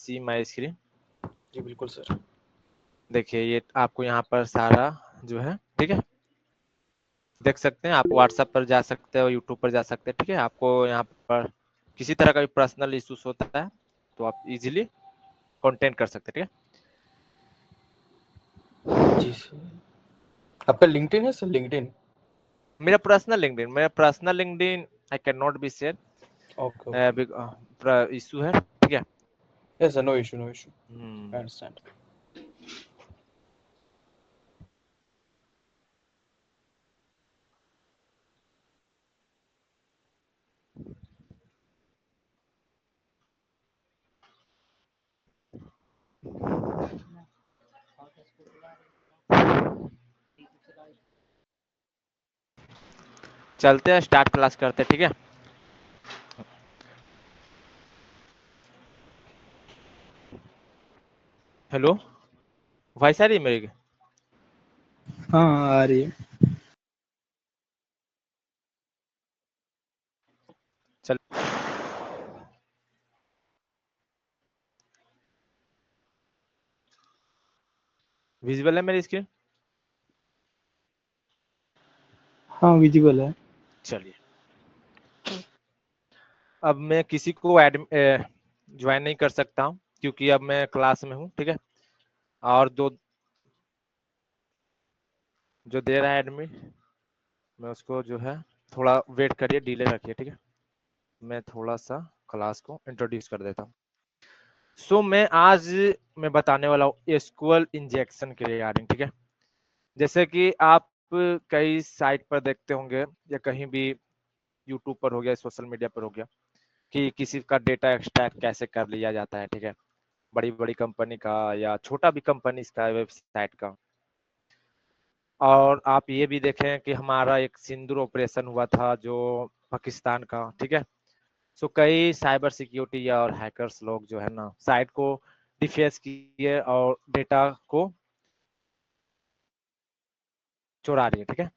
C my screen? जी बिल्कुल sir. देखिए ये आपको यहाँ पर सारा जो है, ठीक है, देख सकते हैं। आप व्हाट्सएप पर जा सकते हो, यूट्यूब पर जा सकते हैं, ठीक है। आपको यहाँ पर किसी तरह का भी पर्सनल इश्यूज होता है तो आप इजीली कांटेक्ट कर सकते हैं, ठीक है। जी सर, आपका लिंक्डइन है सर? लिंक्डइन? मेरा personal LinkedIn I can not be share, okay okay, issue है, ठीक है। Yes sir, no issue no issue, I hmm, understand. चलते हैं, स्टार्ट क्लास करते हैं, ठीक है। हेलो, वॉइस आ रही है मेरी? हाँ आ रही है। चल, विजिबल है मेरी स्क्रीन? हाँ विजिबल है। चलिए, अब मैं किसी को ज्वाइन नहीं कर सकता हूँ क्योंकि अब मैं क्लास में हूँ, ठीक है। और जो दे रहा है एडमिट, मैं उसको जो है थोड़ा वेट करिए, डिले रखिए, ठीक है। मैं थोड़ा सा क्लास को इंट्रोड्यूस कर देता हूँ। मैं बताने वाला हूँ एसक्यूएल इंजेक्शन के रिगार्डिंग, ठीक है। जैसे कि आप कई साइट पर देखते होंगे या कहीं भी यूट्यूब पर हो गया, सोशल मीडिया पर हो गया, कि किसी का डेटा एक्सट्रैक्ट कैसे कर लिया जाता है, ठीक है। बड़ी बड़ी कंपनी का या छोटा भी कंपनी का वेबसाइट का। और आप ये भी देखें कि हमारा एक सिंदूर ऑपरेशन हुआ था जो पाकिस्तान का, ठीक है। सो कई साइबर सिक्योरिटी और हैकर्स लोग जो है ना साइट को डिफेस किए और डेटा को चुरा रही है, ठीक है।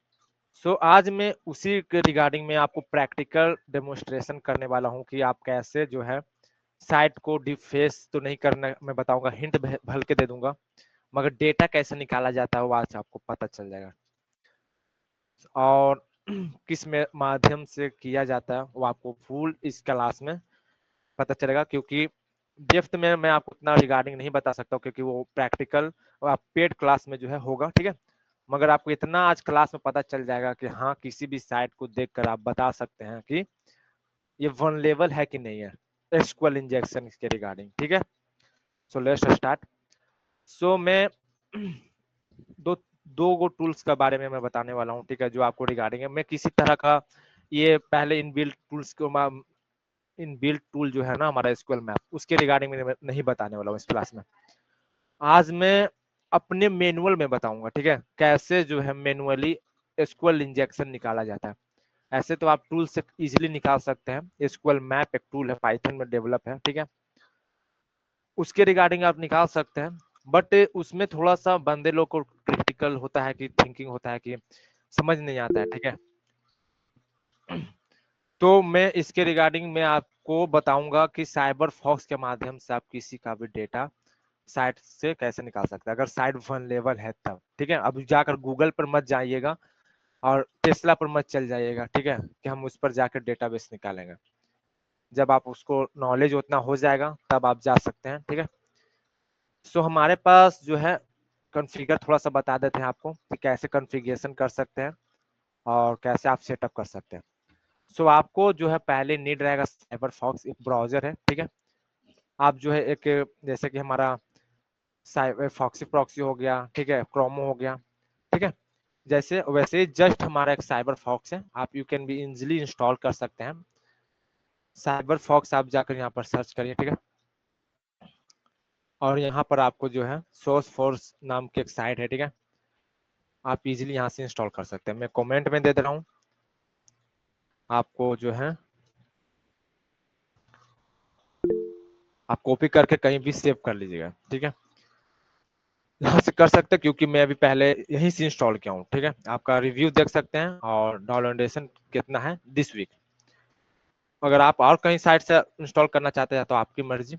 सो आज मैं उसी के रिगार्डिंग में आपको प्रैक्टिकल डेमोन्स्ट्रेशन करने वाला हूं कि आप कैसे जो है साइट को डिफेस तो नहीं करना, मैं बताऊंगा, हिंट भल के दे दूंगा, मगर डेटा कैसे निकाला जाता है वो आज आपको पता चल जाएगा। और किस में माध्यम से किया जाता है वो आपको फुल इस क्लास में पता चलेगा, क्योंकि डेप्थ में मैं आपको उतना रिगार्डिंग नहीं बता सकता हूँ क्योंकि वो प्रैक्टिकल और आप पेड क्लास में जो है होगा, ठीक है। मगर आपको इतना आज क्लास में पता चल जाएगा कि हाँ किसी भी साइट को देखकर आप बता सकते हैं कि ये वनलेबल है कि नहीं है, एसक्यूएल इंजेक्शन के रिगार्डिंग, ठीक है। So let's start. सो मैं दो दो गो टूल्स के बारे में मैं बताने वाला हूँ, ठीक है, जो आपको रिगार्डिंग है। मैं किसी तरह का ये पहले इनबिल्ट टूल्स को इनबिल्ट टूल जो है ना हमारा एसक्यूएल मैप, उसके रिगार्डिंग में नहीं बताने वाला हूँ इस क्लास में। आज मैं अपने मैनुअल में बताऊंगा, ठीक है, कैसे जो है मैनुअली एसक्यूएल इंजेक्शन निकाला जाता है। ऐसे तो आप टूल से इजीली निकाल सकते हैं, एसक्यूएल मैप एक टूल है, पाइथन में डेवलप है, ठीक है, उसके रिगार्डिंग आप निकाल सकते हैं। बट उसमें थोड़ा सा बंदे लोग को क्रिटिकल होता है कि थिंकिंग होता है कि समझ नहीं आता है, ठीक है। तो मैं इसके रिगार्डिंग में आपको बताऊंगा कि साइबर फॉक्स के माध्यम से आप किसी का भी डेटा साइट से कैसे निकाल सकते हैं, अगर साइट वनलेबल है तब, ठीक है। अब जाकर गूगल पर मत जाइएगा और टेस्ला पर मत चल जाइएगा, ठीक है, कि हम उस पर जाकर डेटाबेस निकालेंगे। जब आप उसको नॉलेज उतना हो जाएगा तब आप जा सकते हैं, ठीक है। सो हमारे पास जो है कॉन्फ़िगर थोड़ा सा बता देते हैं आपको कि कैसे कॉन्फ़िगरेशन कर सकते हैं और कैसे आप सेटअप कर सकते हैं। सो आपको जो है पहले नीड रहेगा साइबर फॉक्स, एक ब्राउजर है, ठीक है। आप जो है एक जैसे कि हमारा साइबर फॉक्सी प्रॉक्सी हो गया, ठीक है, क्रोमो हो गया, ठीक है, जैसे वैसे जस्ट हमारा एक साइबर फॉक्स है, आप you can be easily install कर सकते हैं साइबर फॉक्स। आप जाकर यहाँ पर सर्च करिए, ठीक है, और यहाँ पर आपको जो है सोर्स फोर्स नाम की एक साइट है, ठीक है, आप इजीली यहाँ से इंस्टॉल कर सकते हैं। मैं कमेंट में दे दे रहा हूँ, आपको जो है आप कॉपी करके कहीं भी सेव कर लीजिएगा, ठीक है। यहाँ से कर सकते हैं क्योंकि मैं अभी पहले यहीं से इंस्टॉल किया हूँ, ठीक है। आपका रिव्यू देख सकते हैं और डाउनलोडेशन कितना है दिस वीक। अगर आप और कहीं साइट से इंस्टॉल करना चाहते हैं तो आपकी मर्जी।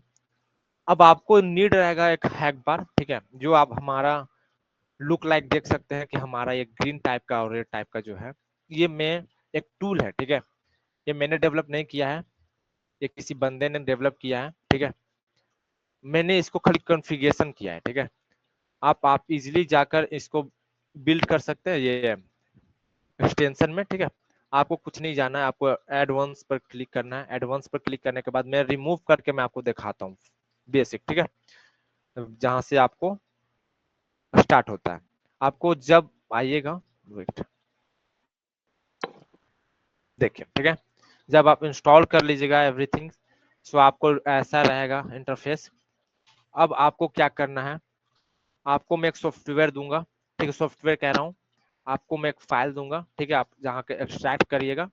अब आपको नीड रहेगा एक हैक बार, ठीक है, जो आप हमारा लुक लाइक देख सकते हैं कि हमारा ये ग्रीन टाइप का और रेड टाइप का जो है, ये मैं एक टूल है, ठीक है, ये मैंने डेवलप नहीं किया है, ये किसी बंदे ने डेवलप किया है, ठीक है, मैंने इसको खाली कॉन्फ़िगरेशन किया है, ठीक है। आप इजीली जाकर इसको बिल्ड कर सकते हैं ये एक्सटेंशन में, ठीक है। आपको कुछ नहीं जाना है, आपको एडवांस पर क्लिक करना है, एडवांस पर क्लिक करने के बाद मैं रिमूव करके मैं आपको दिखाता हूँ बेसिक, ठीक है, जहां से आपको स्टार्ट होता है। आपको जब आइएगा, वेट, देखिए, ठीक है, जब आप इंस्टॉल कर लीजिएगा एवरीथिंग, सो आपको ऐसा रहेगा इंटरफेस। अब आपको क्या करना है, आपको मैं एक सॉफ्टवेयर दूंगा, ठीक है, सॉफ्टवेयर कह रहा हूँ, आपको मैं एक फाइल दूंगा, ठीक है, आप जहाँ के एक्सट्रैक्ट करिएगा,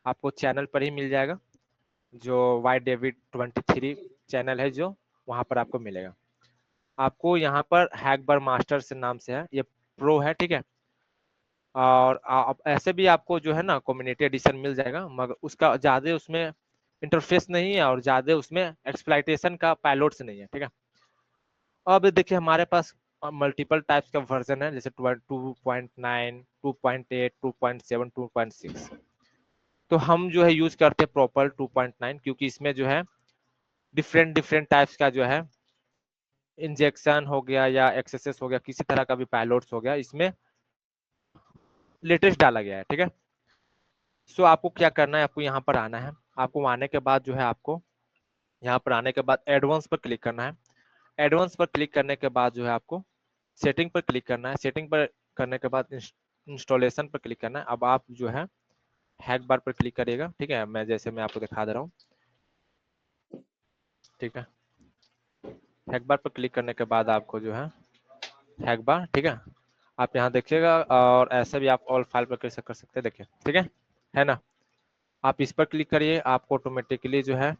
आपको चैनल पर ही मिल जाएगा, जो वाई डेविड 23 चैनल है, जो वहां पर आपको मिलेगा। आपको यहाँ पर हैकबर मास्टर से नाम से है, ये प्रो है, ठीक है, और आप ऐसे भी आपको जो है ना कम्युनिटी एडिशन मिल जाएगा, मगर उसका ज्यादा उसमें इंटरफेस नहीं है और ज्यादा उसमें एक्सप्लाइटेशन का पायलट्स नहीं है, ठीक है। अब देखिए हमारे पास मल्टीपल टाइप्स का वर्जन है, जैसे 2.9, 2.8, 2.7, 2.6। तो हम जो है यूज करते हैं प्रॉपर 2.9, क्योंकि इसमें जो है डिफरेंट डिफरेंट टाइप्स का जो है इंजेक्शन हो गया या एक्सेसेस हो गया, किसी तरह का भी पायलट्स हो गया, इसमें लेटेस्ट डाला गया है, ठीक है। सो आपको क्या करना है, आपको यहाँ पर आना है, आपको आने के बाद जो है आपको यहाँ पर आने के बाद एडवांस पर क्लिक करना है, एडवांस पर क्लिक करने के बाद जो है आपको सेटिंग पर क्लिक करना है, सेटिंग पर करने के बाद इंस्टॉलेशन पर क्लिक करना है। अब आप जो है हैक बार पर क्लिक करिएगा, ठीक है, मैं जैसे मैं आपको दिखा दे रहा हूँ, ठीक है, हैक बार पर क्लिक करने के बाद आपको जो है हैक बार, ठीक है, आप यहाँ देखिएगा, और ऐसे भी आप ऑल फाइल पर कर सकते हैं, देखिए, ठीक है ना। आप इस पर क्लिक करिए, आपको ऑटोमेटिकली जो है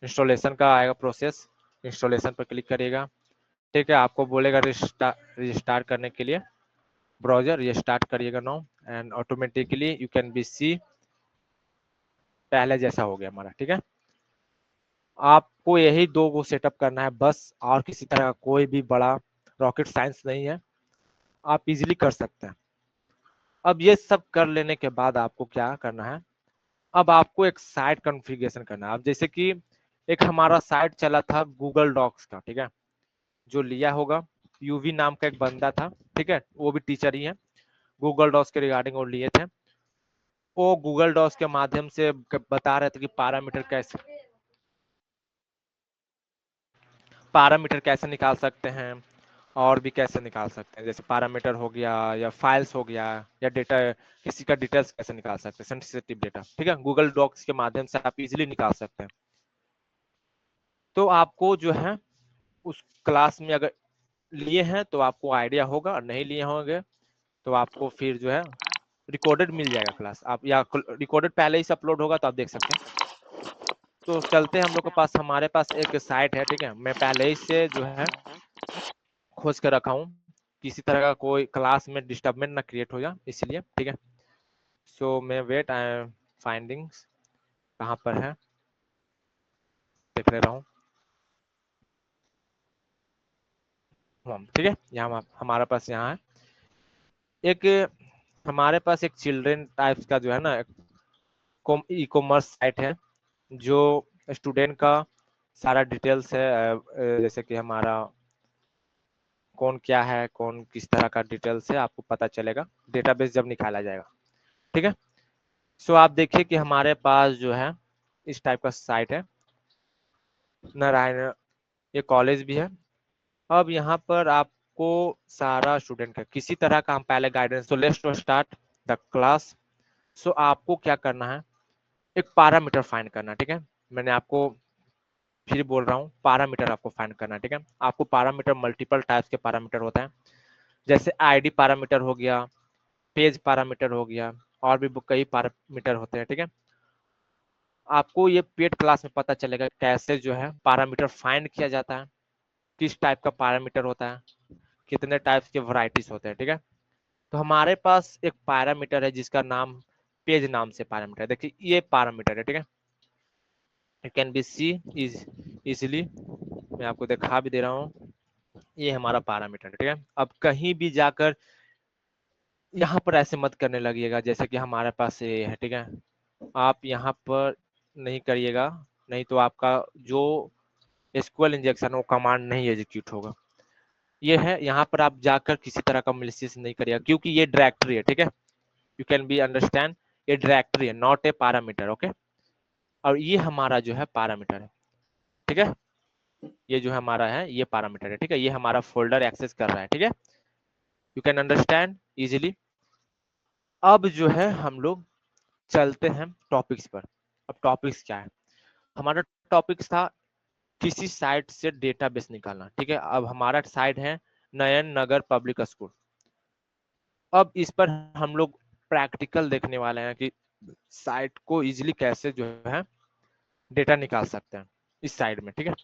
इंस्टॉलेशन का आएगा प्रोसेस, इंस्टॉलेशन पर क्लिक करिएगा, ठीक है, आपको बोलेगा रजिस्टार्ट करने के लिए ब्राउजर, ये स्टार्ट करिएगा now, and automatically you can be see पहले जैसा हो गया हमारा, ठीक है। आपको यही दो को सेटअप करना है बस, और किसी तरह का कोई भी बड़ा रॉकेट साइंस नहीं है, आप इजीली कर सकते हैं। अब ये सब कर लेने के बाद आपको क्या करना है, अब आपको एक साइट कॉन्फ़िगरेशन करना है। अब जैसे कि एक हमारा साइट चला था गूगल डॉक्स का, ठीक है, जो लिया होगा यूवी नाम का एक बंदा था, ठीक है, वो भी टीचर ही है, गूगल डॉक्स के रिगार्डिंग वो लिए थे, वो गूगल डॉक्स के माध्यम से बता रहे थे कि पैरामीटर कैसे निकाल सकते हैं, और भी कैसे निकाल सकते हैं, जैसे पैरामीटर हो गया या फाइल्स हो गया, या डेटा किसी का डिटेल्स कैसे निकाल सकते हैं, सेंसिटिव डेटा, ठीक है, गूगल डॉक्स के माध्यम से आप इजीली निकाल सकते हैं। तो आपको जो है उस क्लास में अगर लिए हैं तो आपको आइडिया होगा, और नहीं लिए होंगे तो आपको फिर जो है रिकॉर्डेड मिल जाएगा क्लास, आप या रिकॉर्डेड पहले ही से अपलोड होगा तो आप देख सकते हैं। तो चलते हैं हम लोग के पास, हमारे पास एक साइट है, ठीक है, मैं पहले ही से जो है खोज कर रखा हूँ, किसी तरह का कोई क्लास में डिस्टर्बेंस ना क्रिएट हो जाए, इसलिए, ठीक है। सो मैं वेट आई एम फाइंडिंग्स कहाँ पर है देख ले रहा हूँ, ठीक है, यहाँ हमारे पास यहाँ है एक, हमारे पास एक चिल्ड्रेन टाइप्स का जो है ना ई कॉमर्स साइट है, जो स्टूडेंट का सारा डिटेल्स है, जैसे कि हमारा कौन क्या है, कौन किस तरह का डिटेल्स है, आपको पता चलेगा डेटाबेस जब निकाला जाएगा, ठीक है। सो आप देखिए कि हमारे पास जो है इस टाइप का साइट है, नारायण, ये कॉलेज भी है। अब यहाँ पर आपको सारा स्टूडेंट का किसी तरह का हम पहले गाइडेंस, तो लेट्स स्टार्ट द क्लास। सो आपको क्या करना है, एक पैरामीटर फाइंड करना, ठीक है, मैंने आपको फिर बोल रहा हूँ पैरामीटर आपको फाइंड करना, ठीक है। आपको पैरामीटर मल्टीपल टाइप्स के पैरामीटर होते हैं, जैसे आईडी पैरामीटर हो गया, पेज पैरामीटर हो गया, और भी कई पैरामीटर होते हैं, ठीक है। आपको ये पेड क्लास में पता चलेगा कैसे जो है पैरामीटर फाइंड किया जाता है, किस टाइप का पैरामीटर होता है, कितने टाइप्स के वैरायटीज होते हैं, ठीक है। तो हमारे पास एक पैरामीटर है जिसका नाम पेज नाम से पैरामीटर, देखिए ये पैरामीटर है, ठीक है, you can be see is easily, मैं आपको दिखा भी दे रहा हूँ, ये हमारा पैरामीटर है, ठीक है। अब कहीं भी जाकर यहाँ पर ऐसे मत करने लगिएगा जैसे कि हमारे पास ये है, ठीक है। आप यहाँ पर नहीं करिएगा, नहीं तो आपका जो एसक्यूएल इंजेक्शन वो कमांड नहीं एग्जीक्यूट होगा। ये है, यहाँ पर आप जाकर किसी तरह का मैलिशियस नहीं करिएगा क्योंकि ये डायरेक्टरी है, ठीक है। यू कैन बी अंडरस्टैंड, ये डायरेक्टरी है, नॉट ए पैरामीटर, ओके। और ये हमारा जो है पैरामीटर है, ठीक है। ये जो हमारा है ये पैरामीटर है, ठीक है। ये हमारा फोल्डर एक्सेस कर रहा है, ठीक है। You can understand easily. अब जो है हम लोग चलते हैं टॉपिक्स पर। अब टॉपिक्स क्या है, हमारा टॉपिक्स था किसी साइट से डेटाबेस निकालना, ठीक है। अब हमारा साइट है नयन नगर पब्लिक स्कूल। अब इस पर हम लोग प्रैक्टिकल देखने वाले हैं कि साइट को इजीली कैसे जो है डेटा निकाल सकते हैं इस साइड में, ठीक है।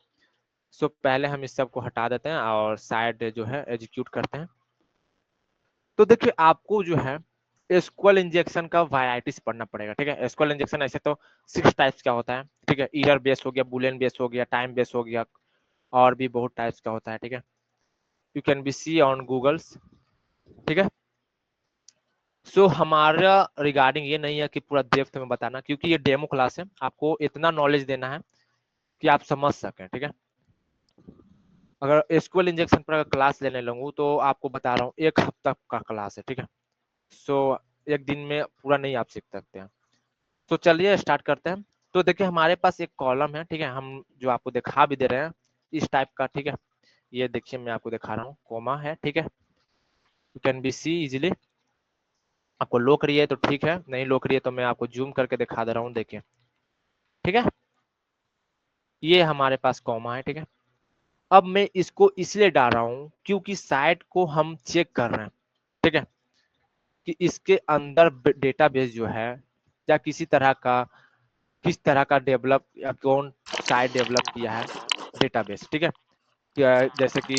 सो पहले हम इस सब को हटा देते हैं और साइट जो है एग्जीक्यूट करते हैं। तो देखिए आपको जो है एसक्यूएल इंजेक्शन का वैरायटीज पढ़ना पड़ेगा, ठीक है। एसक्यूएल इंजेक्शन ऐसे तो 6 टाइप्स का होता है, ठीक है। एरर बेस हो गया, बुलियन बेस हो गया, टाइम बेस हो गया, और भी बहुत टाइप्स का होता है, ठीक है। You can be see on Googles, ठीक है। सो हमारा रिगार्डिंग ये नहीं है कि पूरा डेप्थ में बताना, क्योंकि ये डेमो क्लास है, आपको इतना नॉलेज देना है कि आप समझ सकें, ठीक है। अगर एसक्यूएल इंजेक्शन पर क्लास लेने लगूँ तो आपको बता रहा हूँ 1 हफ्ता का क्लास है, ठीक है। सो एक दिन में पूरा नहीं आप सीख सकते हैं। तो चलिए स्टार्ट करते हैं। तो देखिए हमारे पास एक कॉलम है, ठीक है, हम जो आपको दिखा भी दे रहे हैं इस टाइप का, ठीक है। ये देखिए मैं आपको दिखा रहा हूँ, कोमा है, ठीक है। You can be see easily. आपको लोक रही है तो ठीक है, नहीं लोक रही है तो मैं आपको जूम करके दिखा दे रहा हूँ, देखिए, ठीक है। ये हमारे पास कॉमा है, ठीक है। अब मैं इसको इसलिए डाल रहा हूँ क्योंकि साइट को हम चेक कर रहे हैं, ठीक है, कि इसके अंदर डेटाबेस जो है या किस तरह का डेवलप या कौन साइट डेवलप किया है डेटाबेस, ठीक है। जैसे कि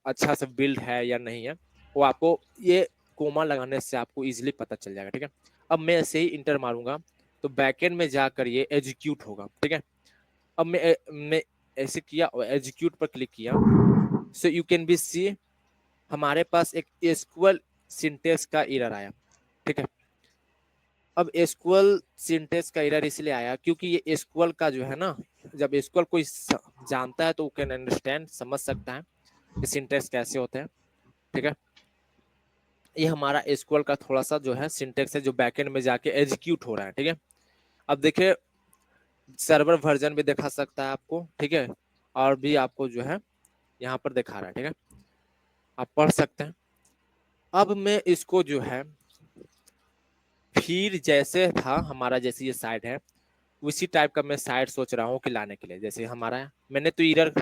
अच्छा से बिल्ड है या नहीं है, वो आपको ये कोमा लगाने से आपको इजीली पता चल जाएगा, ठीक है। अब मैं ऐसे ही इंटर मारूंगा तो बैकएंड में जाकर ये एग्जीक्यूट होगा, ठीक है। अब मैं ऐसे किया और एग्जीक्यूट पर क्लिक किया, so you can be see हमारे पास एक एसक्यूएल सिंटेक्स का एरर आया, ठीक है। अब एसक्यूएल सिंटेक्स का एरर इसलिए आया क्योंकि ये एसक्यूएल का जो है ना, जब एसक्यूएल कोई जानता है तो वो कैन अंडरस्टैंड, समझ सकता है कि सिंटेक्स कैसे होते हैं, ठीक है। ये हमारा एसक्यूएल का थोड़ा सा जो है सिंटेक्स है जो बैकएंड में जाके एग्जीक्यूट हो रहा है, ठीक है। अब देखिए सर्वर वर्जन भी दिखा सकता है आपको, ठीक है, और भी आपको जो है यहाँ पर दिखा रहा है, ठीक है, आप पढ़ सकते हैं। अब मैं इसको जो है फिर जैसे था हमारा, जैसे ये साइट है उसी टाइप का मैं साइट सोच रहा हूँ कि लाने के लिए, जैसे हमारा है। मैंने तो एरर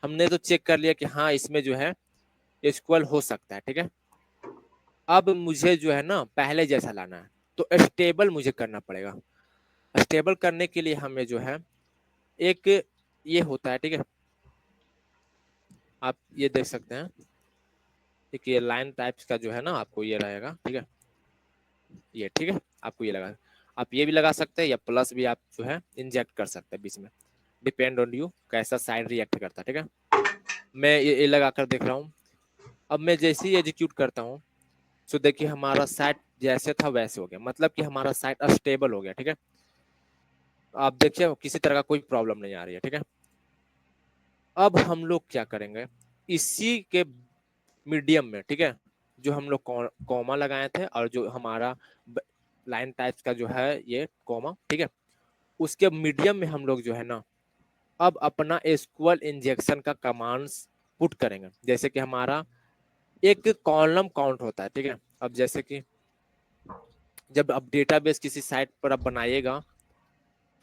हमने तो चेक कर लिया कि हाँ इसमें जो है एसक्यूएल हो सकता है, ठीक है। अब मुझे जो है ना पहले जैसा लाना है तो स्टेबल मुझे करना पड़ेगा। स्टेबल करने के लिए हमें जो है एक ये होता है, ठीक है, आप ये देख सकते हैं, एक ये लाइन टाइप्स का जो है ना आपको ये रहेगा, ठीक है, ये, ठीक है। आपको ये लगा, आप ये भी लगा सकते हैं या प्लस भी आप जो है इंजेक्ट कर सकते हैं बीच में, डिपेंड ऑन यू कैसा साइड रिएक्ट करता है, ठीक है। मैं ये लगा कर देख रहा हूँ। अब मैं जैसे ही एग्जीक्यूट करता हूँ तो देखिए हमारा साइट जैसे था वैसे हो गया, मतलब कि हमारा साइट स्टेबल हो गया, ठीक है। आप देखिए किसी तरह का कोई प्रॉब्लम नहीं आ रही है, ठीक है। अब हम लोग क्या करेंगे, इसी के मीडियम में, ठीक है, जो हम लोग कॉमा लगाए थे और जो हमारा लाइन टाइप्स का जो है ये कॉमा, ठीक है, उसके मीडियम में हम लोग जो है ना अब अपना एसक्यूएल इंजेक्शन का कमांड्स पुट करेंगे। जैसे कि हमारा एक कॉलम काउंट होता है, ठीक है। अब जैसे कि जब आप डेटाबेस किसी साइट पर आप बनाइएगा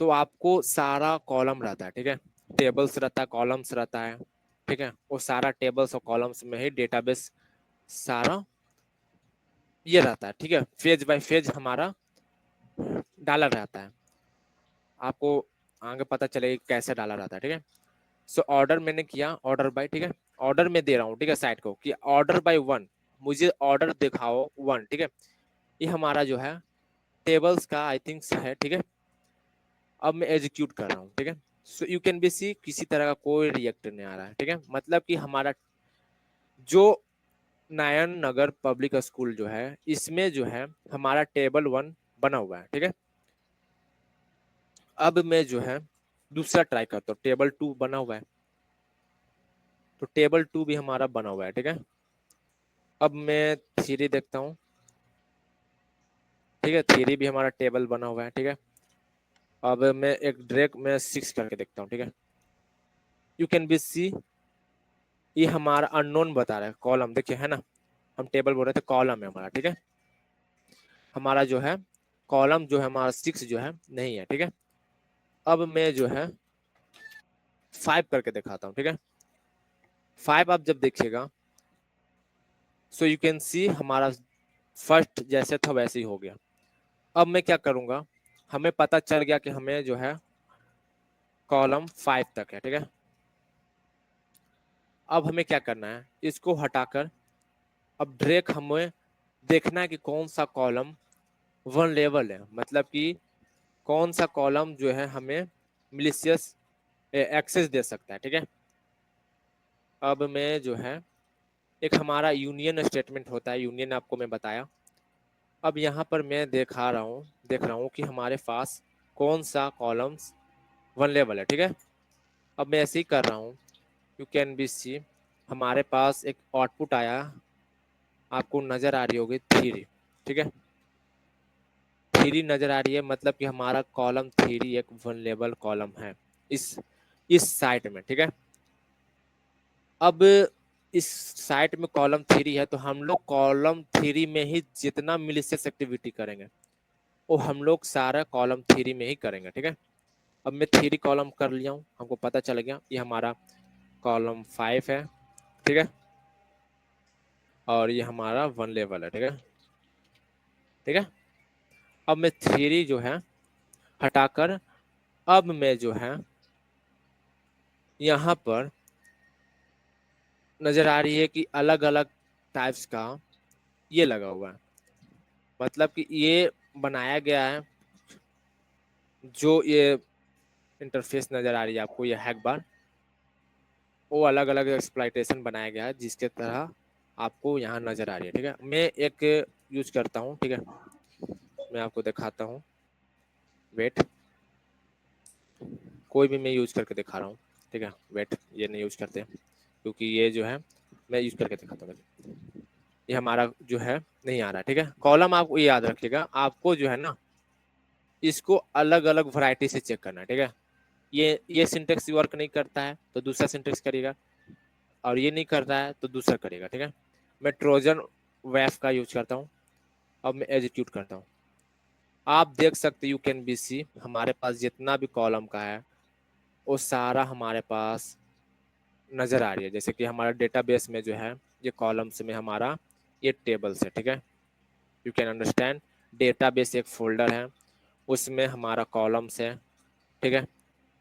तो आपको सारा कॉलम रहता है, ठीक है, टेबल्स रहता है, कॉलम्स रहता है, ठीक है। वो सारा टेबल्स और कॉलम्स में ही डेटाबेस सारा ये रहता है, ठीक है, फेज बाय फेज हमारा डाला रहता है। आपको आगे पता चलेगा कैसे डाला रहता है, ठीक है। सो ऑर्डर मैंने किया, ऑर्डर बाय, ठीक है, ऑर्डर में दे रहा हूँ, ठीक है, साइट को कि ऑर्डर बाय 1, मुझे ऑर्डर दिखाओ 1, ठीक है। ये हमारा जो है टेबल्स का आई थिंक है, ठीक है। अब मैं एग्जीक्यूट कर रहा हूँ, ठीक है। So you can be see किसी तरह का कोई रिएक्टर नहीं आ रहा है, ठीक है। मतलब कि हमारा जो नारायण नगर पब्लिक स्कूल जो है इसमें जो है हमारा टेबल 1 बना हुआ है, ठीक है। अब मैं जो है दूसरा ट्राई करता हूँ, टेबल 2 बना हुआ है, तो टेबल 2 भी हमारा बना हुआ है, ठीक है। अब मैं 3 देखता हूँ, ठीक है, 3 भी हमारा टेबल बना हुआ है, ठीक है। अब मैं एक ड्रैग में 6 करके देखता हूँ, ठीक है। यू कैन बी सी ये हमारा अननोन बता रहा है, कॉलम देखिए है ना, हम टेबल बोल रहे थे, कॉलम है हमारा, ठीक है। हमारा जो है कॉलम जो है हमारा 6 जो है नहीं है, ठीक है। अब मैं जो है 5 करके दिखाता हूँ, ठीक है। 5 आप जब देखिएगा सो यू कैन सी हमारा फर्स्ट जैसे था वैसे ही हो गया। अब मैं क्या करूंगा, हमें पता चल गया कि हमें जो है कॉलम 5 तक है, ठीक है। अब हमें क्या करना है, इसको हटाकर अब ड्रैग हमें देखना है कि कौन सा कॉलम वन लेवल है, मतलब कि कौन सा कॉलम जो है हमें मिलिशियस एक्सेस दे सकता है, ठीक है। अब मैं जो है एक हमारा यूनियन स्टेटमेंट होता है, यूनियन आपको मैं बताया। अब यहाँ पर मैं देख रहा हूँ कि हमारे पास कौन सा कॉलम्स वन लेवल है, ठीक है। अब मैं ऐसे ही कर रहा हूँ, यू कैन बी सी हमारे पास एक आउटपुट आया, आपको नजर आ रही होगी 3, ठीक है। 3 नजर आ रही है, मतलब कि हमारा कॉलम 3 एक वन लेवल कॉलम है इस साइट में, ठीक है। अब इस साइट में कॉलम 3 है, तो हम लोग कॉलम 3 में ही जितना मिलिशियस एक्टिविटी करेंगे वो हम लोग सारा कॉलम 3 में ही करेंगे, ठीक है। अब मैं 3 कॉलम कर लिया हूँ, हमको पता चल गया ये हमारा कॉलम 5 है, ठीक है। और ये हमारा वन लेवल है, ठीक है, ठीक है। अब मैं 3 जो है हटाकर अब मैं जो है यहाँ पर नजर आ रही है कि अलग अलग टाइप्स का ये लगा हुआ है, मतलब कि ये बनाया गया है, जो ये इंटरफेस नजर आ रही है आपको, ये हैक बार वो अलग अलग एक्सप्लॉइटेशन बनाया गया है जिसके तरह आपको यहाँ नजर आ रही है, ठीक है। मैं एक यूज करता हूँ, ठीक है, मैं आपको दिखाता हूँ, वेट, कोई भी मैं यूज करके दिखा रहा हूँ, ठीक है। वेट, ये नहीं यूज करते क्योंकि ये जो है मैं यूज करके दिखाता हूँ, ये हमारा जो है नहीं आ रहा, ठीक है। कॉलम आपको ये याद रखिएगा, आपको जो है ना इसको अलग अलग वैरायटी से चेक करना है, ठीक है। ये सिंटेक्स वर्क नहीं करता है तो दूसरा सिंटेक्स करेगा, और ये नहीं कर रहा है तो दूसरा करेगा, ठीक है। मैं ट्रोजन वेफ का यूज करता हूँ, अब मैं एग्जीक्यूट करता हूँ। आप देख सकते यू कैन बी सी हमारे पास जितना भी कॉलम का है वो सारा हमारे पास नजर आ रही है, जैसे कि हमारा डेटाबेस में जो है ये कॉलम्स में हमारा ये टेबल्स है, ठीक है। यू कैन अंडरस्टैंड, डेटाबेस एक फोल्डर है, उसमें हमारा कॉलम्स है, ठीक है।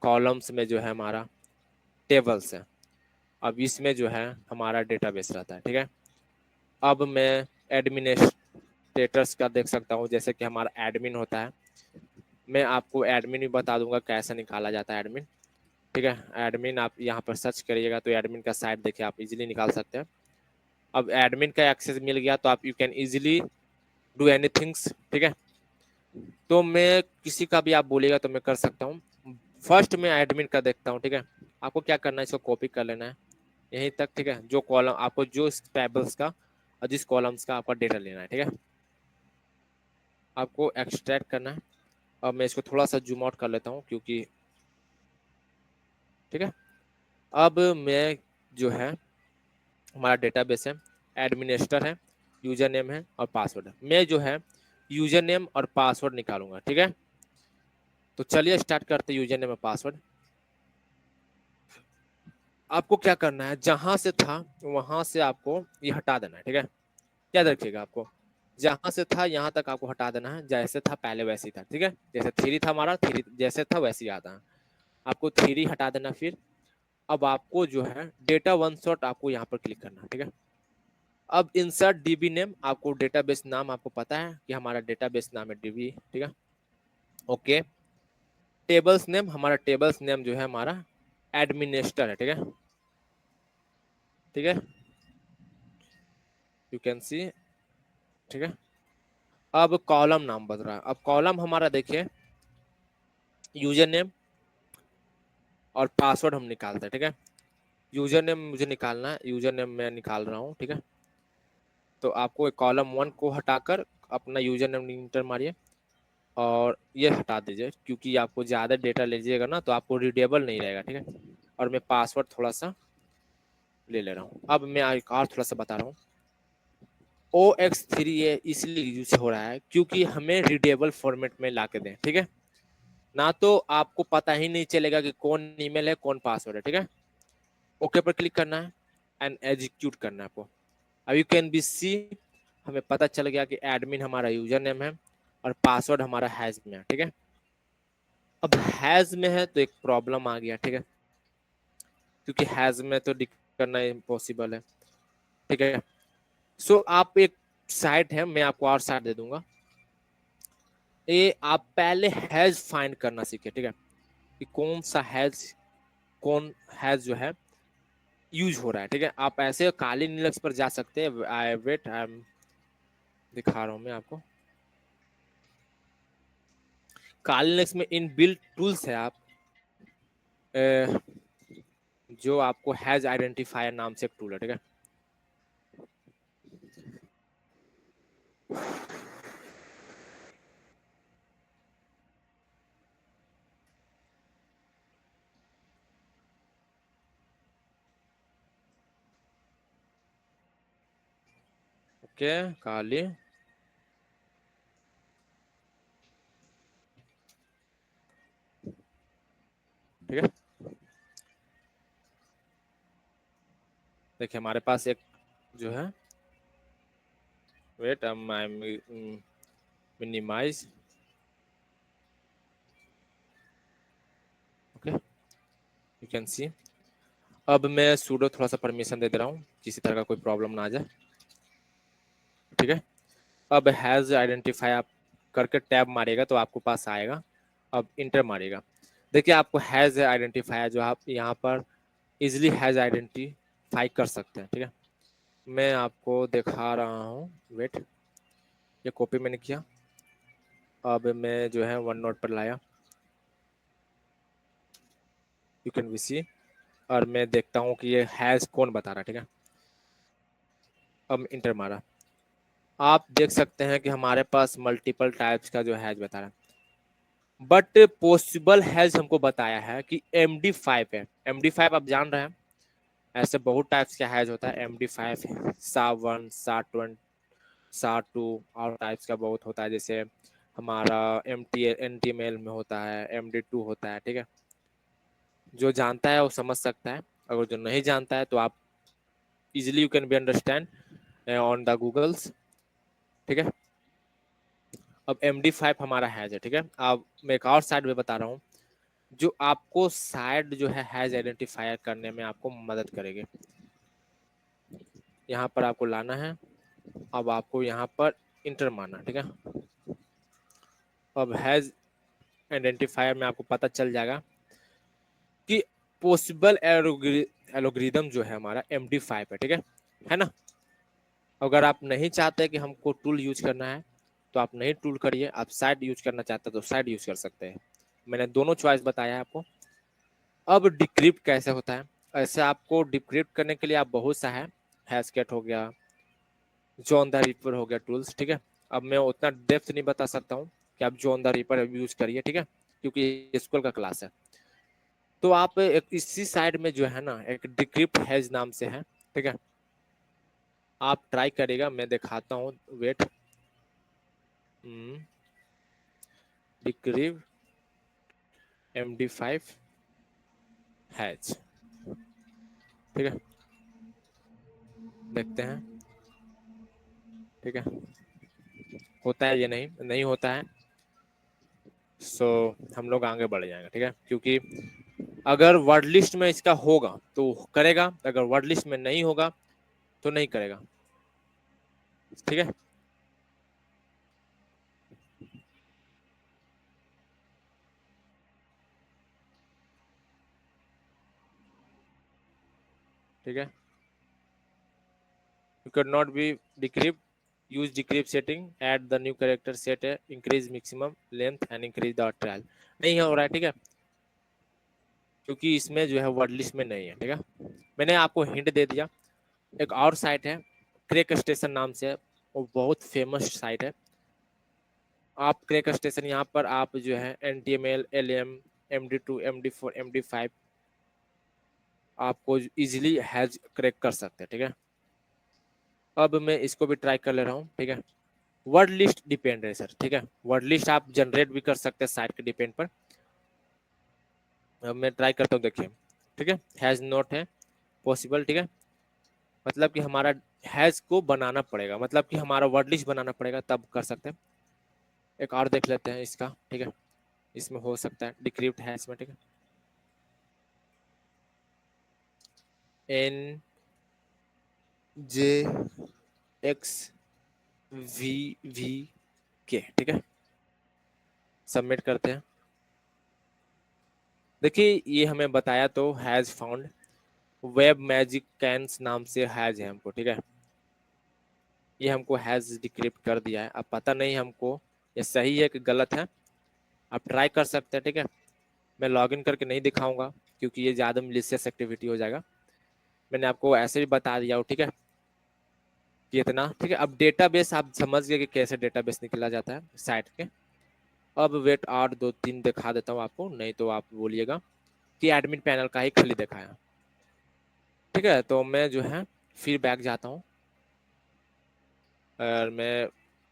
कॉलम्स में जो है हमारा टेबल्स है, अब इसमें जो है हमारा डेटाबेस रहता है, ठीक है। अब मैं एडमिनिस्ट्रेटर्स का देख सकता हूँ, जैसे कि हमारा एडमिन होता है, मैं आपको एडमिन भी बता दूंगा कैसे निकाला जाता है एडमिन, ठीक है। एडमिन आप यहाँ पर सर्च करिएगा तो एडमिन का साइट देखिए आप इजीली निकाल सकते हैं। अब एडमिन का एक्सेस मिल गया तो आप यू कैन इजीली डू एनीथिंग्स, ठीक है। तो मैं किसी का भी आप बोलिएगा तो मैं कर सकता हूँ। फर्स्ट मैं एडमिन का देखता हूँ, ठीक है। आपको क्या करना है, इसको कॉपी कर लेना है यहीं तक, ठीक है। जो कॉलम आपको जो टेबल्स का और जिस कॉलम्स का आपका डेटा लेना है, ठीक है, आपको एक्सट्रैक्ट करना है। अब मैं इसको थोड़ा सा जूम आउट कर लेता हूँ क्योंकि, ठीक है। अब मैं जो है हमारा डेटाबेस है, एडमिनिस्टर है, यूजर नेम है और पासवर्ड है, मैं जो है यूजर नेम और पासवर्ड निकालूंगा, ठीक है। तो चलिए स्टार्ट करते हैं यूजर नेम और पासवर्ड। आपको क्या करना है, जहां से था वहां से आपको ये हटा देना है, ठीक है। याद रखिएगा, आपको जहां से था यहाँ तक आपको हटा देना है, जैसे था पहले वैसे ही था, ठीक है। जैसे 3 था हमारा, 3 जैसे था वैसे ही आता है, आपको 3 हटा देना। फिर अब आपको जो है डेटा वन शॉट आपको यहाँ पर क्लिक करना है, ठीक है। अब इंसर्ट डीबी नेम, आपको डेटाबेस नाम आपको पता है कि हमारा डेटाबेस नाम है डीबी, ठीक है, ओके। टेबल्स नेम, हमारा टेबल्स नेम जो है हमारा एडमिनिस्टर है, ठीक है, ठीक है, यू कैन सी, ठीक है। अब कॉलम नाम बदल रहा है। अब कॉलम हमारा देखिए यूजर नेम और पासवर्ड हम निकालते हैं, ठीक है। यूजर नेम मुझे निकालना है, यूजर नेम मैं निकाल रहा हूँ, ठीक है। तो आपको कॉलम 1 को हटाकर अपना यूजर नेम इंटर मारिए और ये हटा दीजिए, क्योंकि आपको ज़्यादा डेटा लीजिएगा ना तो आपको रीडेबल नहीं रहेगा, ठीक है। और मैं पासवर्ड थोड़ा सा ले ले रहा हूँ। अब मैं एक और थोड़ा सा बता रहा हूँ। OX3 ये इसलिए यूज हो रहा है क्योंकि हमें रीडेबल फॉर्मेट में ला के दें, ठीक है, ना तो आपको पता ही नहीं चलेगा कि कौन ईमेल है कौन पासवर्ड है, ठीक है। ओके पर क्लिक करना है एंड एग्जीक्यूट करना है आपको। अब यू कैन बी सी, हमें पता चल गया कि एडमिन हमारा यूजर नेम है और पासवर्ड हमारा हैज में है, ठीक है। अब हैज में है तो एक प्रॉब्लम आ गया, ठीक है, क्योंकि हैज में तो करना इम्पॉसिबल है, ठीक है। सो आप एक साइट है, मैं आपको और साइट दे दूंगा, ये आप पहले हैज फाइंड करना सीखे, ठीक है, कि कौन सा हैज, कौन हैज जो है यूज हो रहा है, ठीक है। आप ऐसे काली लिनक्स पर जा सकते हैं। आई वेट, आई एम दिखा रहा हूं मैं आपको। काली लिनक्स में इन बिल्ट टूल्स है, आप जो आपको हैज आइडेंटिफायर नाम से एक टूल है, ठीक है। ओके, काली, ठीक है। देखिए हमारे पास एक जो है, wait I minimize, okay, you can see. अब मैं सूडो थोड़ा सा परमिशन दे दे रहा हूँ, किसी तरह का कोई प्रॉब्लम ना आ जाए, ठीक है। अब हैज आइडेंटिफाई आप करके टैब मारिएगा तो आपको पास आएगा। अब इंटर मारिएगा, देखिए आपको हैज आइडेंटिफाई जो आप यहाँ पर इजिली हैज आइडेंटिफाई कर सकते हैं, ठीक है। मैं आपको दिखा रहा हूँ, वेट, ये कॉपी मैंने किया, अब मैं जो है वन नोट पर लाया, यू कैन बी सी, और मैं देखता हूँ कि ये हैज कौन बता रहा है, ठीक है। अब इंटर मारा, आप देख सकते हैं कि हमारे पास मल्टीपल टाइप्स का जो हैज बता रहा है, बट पॉसिबल हैज हमको बताया है कि MD5 है। MD5 आप जान रहे हैं, ऐसे बहुत टाइप्स का हैज होता है, MD5, SA1, SA1, SA2 और टाइप्स का बहुत होता है, जैसे हमारा NTML में होता है, MD2 होता है, ठीक है। जो जानता है वो समझ सकता है, अगर जो नहीं जानता है तो आप easily you can be understand on the Googles, ठीक है। अब MD5 हमारा हैज है, ठीक है। अब मैं एक और साइड में बता रहा हूँ जो आपको साइड जो है हैज आइडेंटिफायर करने में आपको मदद करेगी। यहाँ पर आपको लाना है, अब आपको यहाँ पर इंटर मारना, ठीक है। अब हैज आइडेंटिफायर में आपको पता चल जाएगा कि पॉसिबल एल्गोरिदम जो है हमारा MD5 है, ठीक है ना। अगर आप नहीं चाहते कि हमको टूल यूज करना है तो आप नहीं टूल करिए, आप साइड यूज करना चाहते हैं तो साइड यूज कर सकते हैं। मैंने दोनों चॉइस बताया है आपको। अब डिक्रिप्ट कैसे होता है, ऐसे आपको डिक्रिप्ट करने के लिए आप बहुत सा है, हैशकैट हो गया, जॉन द रिपर हो गया टूल्स, ठीक है। अब मैं उतना डेप्थ नहीं बता सकता हूँ कि आप जॉन द रिपर यूज करिए, ठीक है, क्योंकि स्कूल का क्लास है। तो आप एक इसी साइड में जो है ना एक डिक्रिप्ट हैज नाम से है, ठीक है, आप ट्राई करेगा, मैं दिखाता हूँ, वेट, डिक्रिप्ट MD5 हैज, ठीक है, देखते हैं, ठीक है, होता है ये नहीं नहीं होता है, सो हम लोग आगे बढ़ जाएंगे, ठीक है, क्योंकि अगर वर्ड लिस्ट में इसका होगा तो करेगा, अगर वर्ड लिस्ट में नहीं होगा तो नहीं करेगा, ठीक है। ठीक है। You can not be decrypt, use decrypt setting, add the new character set है, increase maximum length and increase the trial. नहीं हो रहा है, ठीक है, क्योंकि इसमें जो है वर्ड लिस्ट में नहीं है, ठीक है। मैंने आपको हिंट दे दिया। एक और साइट है क्रैक स्टेशन नाम से, वो बहुत फेमस साइट है। आप क्रैक स्टेशन यहाँ पर आप जो है NTML, LM, MD2, MD4, MD5 आपको इजीली हैज क्रैक कर सकते हैं, ठीक है। अब मैं इसको भी ट्राई कर ले रहा हूँ, ठीक है। वर्ड लिस्ट डिपेंड है सर, ठीक है। वर्ड लिस्ट आप जनरेट भी कर सकते हैं साइट के डिपेंड पर। अब मैं ट्राई करता हूँ, देखिए, ठीक है। हैज नॉट है पॉसिबल, ठीक है। मतलब कि हमारा हैज को बनाना पड़ेगा, मतलब कि हमारा वर्ड लिस्ट बनाना पड़ेगा, तब कर सकते हैं। एक और देख लेते हैं इसका, ठीक है। इसमें हो सकता है डिक्रिप्ट है इसमें, ठीक है। NJXVVK, ठीक है। सबमिट करते हैं। देखिए ये हमें बताया तो हैज फाउंड, वेब मैजिक कैंस नाम से हैज है हमको, ठीक है। ये हमको हैज डिक्रिप्ट कर दिया है। अब पता नहीं हमको ये सही है कि गलत है, आप ट्राई कर सकते हैं, ठीक है। मैं लॉगिन करके नहीं दिखाऊंगा क्योंकि ये ज़्यादा मिलिशियस एक्टिविटी हो जाएगा। मैंने आपको ऐसे भी बता दिया हो, ठीक है, कि इतना, ठीक है। अब डेटाबेस आप समझ गए कि कैसे डेटाबेस निकला जाता है साइट के। अब वेट और 2-3 दिखा देता हूँ आपको, नहीं तो आप बोलिएगा कि एडमिन पैनल का ही खाली दिखाया, ठीक है। तो मैं जो है फिर बैक जाता हूँ और मैं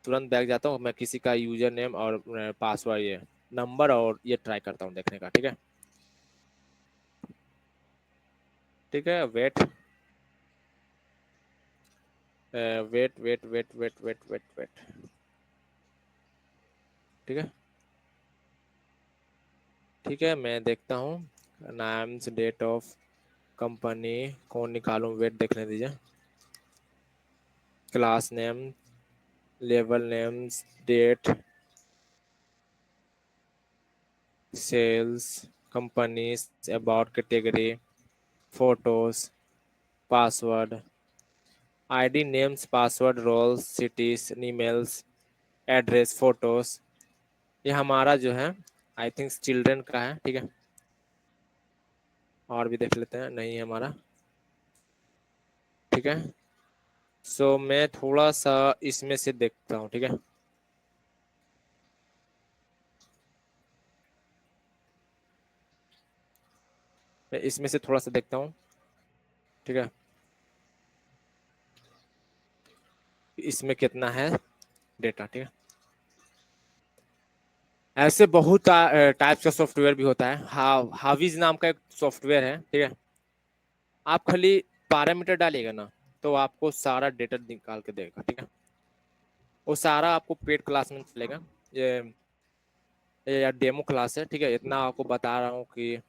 तुरंत बैक जाता हूँ। मैं किसी का यूजर नेम और पासवर्ड, ये नंबर और ये ट्राई करता हूँ देखने का, ठीक है। ठीक है, wait wait wait wait wait wait wait wait, ठीक है। ठीक है, मैं देखता हूँ नाम्स, डेट ऑफ कंपनी कौन निकालूं, वेट देखने दीजिए। Class name, level names, date, sales, companies, about category, photos, password, ID, names, password, roles, cities, emails, address, photos. ये हमारा जो है आई थिंक चिल्ड्रन का है, ठीक है। और भी देख लेते हैं, नहीं है हमारा, ठीक है। सो मैं थोड़ा सा इसमें से देखता हूँ, ठीक है। मैं इसमें से थोड़ा सा देखता हूँ, ठीक है। इसमें कितना है डेटा, ठीक है। ऐसे बहुत टाइप्स का सॉफ्टवेयर भी होता है। हाविज नाम का एक सॉफ्टवेयर है, ठीक है। आप खाली पैरामीटर डालिएगा ना, तो आपको सारा डेटा निकाल के देगा, ठीक है। वो सारा आपको पेड क्लास में चलेगा। ये यार डेमो क्लास है, ठीक है। इतना आपको बता रहा हूँ कि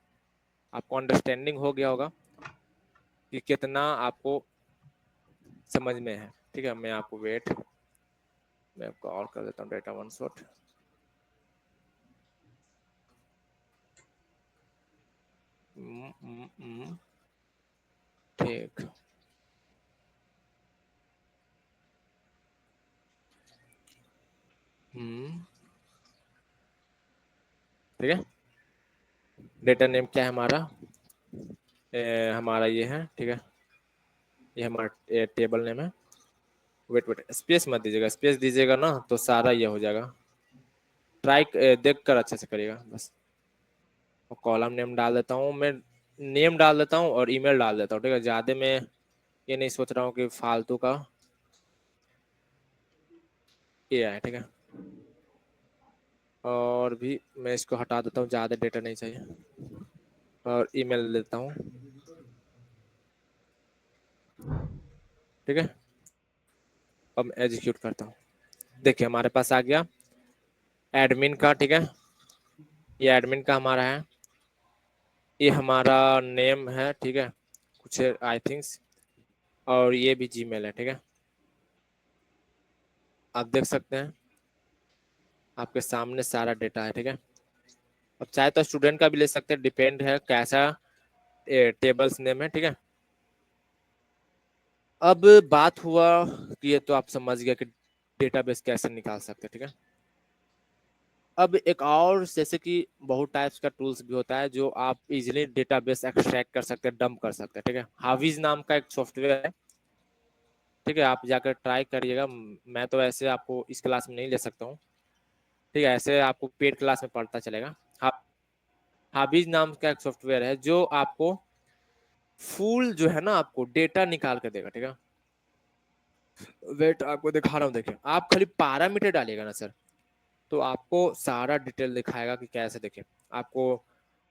आपको अंडरस्टैंडिंग हो गया होगा कि कितना आपको समझ में है, ठीक है। मैं आपको वेट, मैं आपको और कर देता हूँ डेटा वन शॉट। ठीक, ठीक है। डेटा नेम क्या है हमारा, हमारा ये है, ठीक है। ये हमारा टेबल नेम है। वेट वेट, स्पेस मत दीजिएगा, स्पेस दीजिएगा ना तो सारा ये हो जाएगा। ट्राई देख कर अच्छे से करिएगा बस। और कॉलम नेम डाल देता हूँ मैं, नेम डाल देता हूँ और ईमेल डाल देता हूँ, ठीक है। ज़्यादा मैं ये नहीं सोच रहा हूँ कि फालतू का ये है, ठीक है। और भी मैं इसको हटा देता हूँ, ज़्यादा डेटा नहीं चाहिए। और ईमेल देता हूँ, ठीक है। अब एग्जीक्यूट करता हूँ। देखिए हमारे पास आ गया एडमिन का, ठीक है। ये एडमिन का हमारा है, ये हमारा नेम है, ठीक है, कुछ आई थिंक्स। और ये भी जीमेल है, ठीक है। आप देख सकते हैं आपके सामने सारा डेटा है, ठीक है। अब चाहे तो स्टूडेंट का भी ले सकते हैं, डिपेंड है कैसा टेबल्स नेम है, ठीक है। अब बात हुआ कि ये तो आप समझ गए कि डेटाबेस कैसे निकाल सकते हैं, ठीक है। अब एक और जैसे कि बहुत टाइप्स का टूल्स भी होता है जो आप इजीली डेटाबेस एक्सट्रैक्ट कर सकते हैं, डंप कर सकते हैं, ठीक है। हाविज नाम का एक सॉफ्टवेयर है, ठीक है, आप जाकर ट्राई करिएगा। मैं तो ऐसे आपको इस क्लास में नहीं ले सकता हूँ, ठीक है, ऐसे आपको पेड क्लास में पढ़ता चलेगा। हाविज नाम का एक सॉफ्टवेयर है जो आपको फुल जो है ना आपको डेटा निकाल कर देगा, ठीक है। वेट आपको दिखा रहा हूँ, देखिए आप खाली पैरामीटर डालिएगा ना सर, तो आपको सारा डिटेल दिखाएगा कि कैसे। देखिए आपको